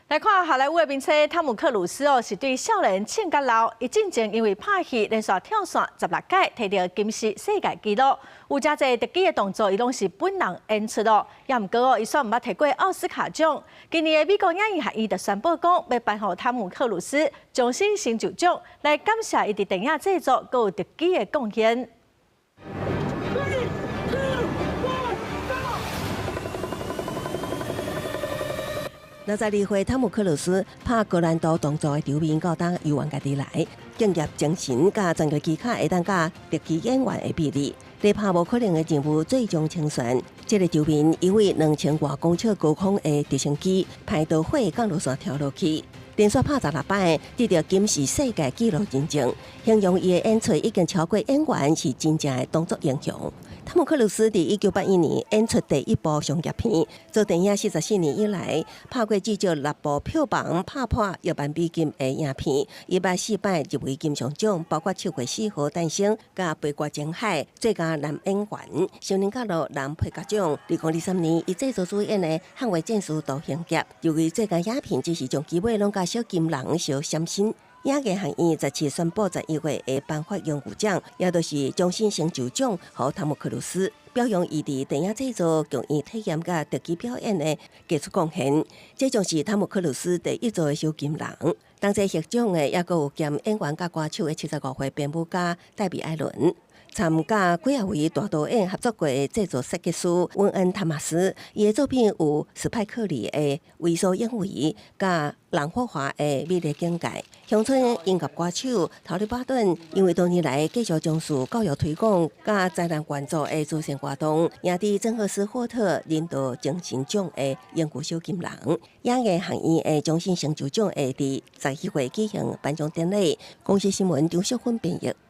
来看好莱坞的名车汤姆克鲁斯是对少年性格老，伊进前因为拍戏连续跳伞16届，摕到金氏世界纪录。有真侪特技的动作，伊拢是本人演出咯。也毋过伊煞毋捌摕过奥斯卡奖。今年的美国影艺学院就宣布讲，要颁予汤姆克鲁斯终身成就奖，来感谢伊伫电影制作佮有特技的贡献。 62岁汤姆克鲁斯拍高难度动作的场面，到当游玩家己来，敬业精神甲专业技巧会当甲特技演员的比例，来拍无可能的任务最终清算。这个场面因为2000多公尺高空的直升机拍到火降落伞跳落去，连续拍16摆，得到金氏世界纪录认证，形容伊的演出已经超过演员是真正的动作英雄。 汤姆克鲁斯伫1981年演出第一部商业片，做电影44年以来，拍过至少6部票房拍破1万美金的影片，104摆入围金像奖，包括《7月4号诞生》、甲《飞过情海》最佳男演员、少年角落男配角奖。2023年，伊制作主演的《捍卫战士独行侠》，由于最佳影片只是将机会拢甲小金人小闪身。 影艺学院17宣布11月会颁发荣誉奖，也就是终身成就奖，予汤姆克鲁斯表扬伊伫电影制作、共演体验甲特技表演的杰出贡献。这将是汤姆克鲁斯第一座的小金人。同齐获奖的，也有兼演员甲歌手的75岁编舞家戴比·艾伦。 参加几啊位大导演合作过的制作设计师温恩·塔马斯，伊的作品有史派克里的《为所应为》，甲蓝霍华的《美丽境界》。乡村音乐歌手陶丽·巴顿因为多年来继续从事教育推广甲灾难援助的慈善活动，赢得珍赫斯霍特领导精神奖的永久小金人。影艺学院的终身成就奖会伫11月举行颁奖典礼。公司新闻张淑芬编译。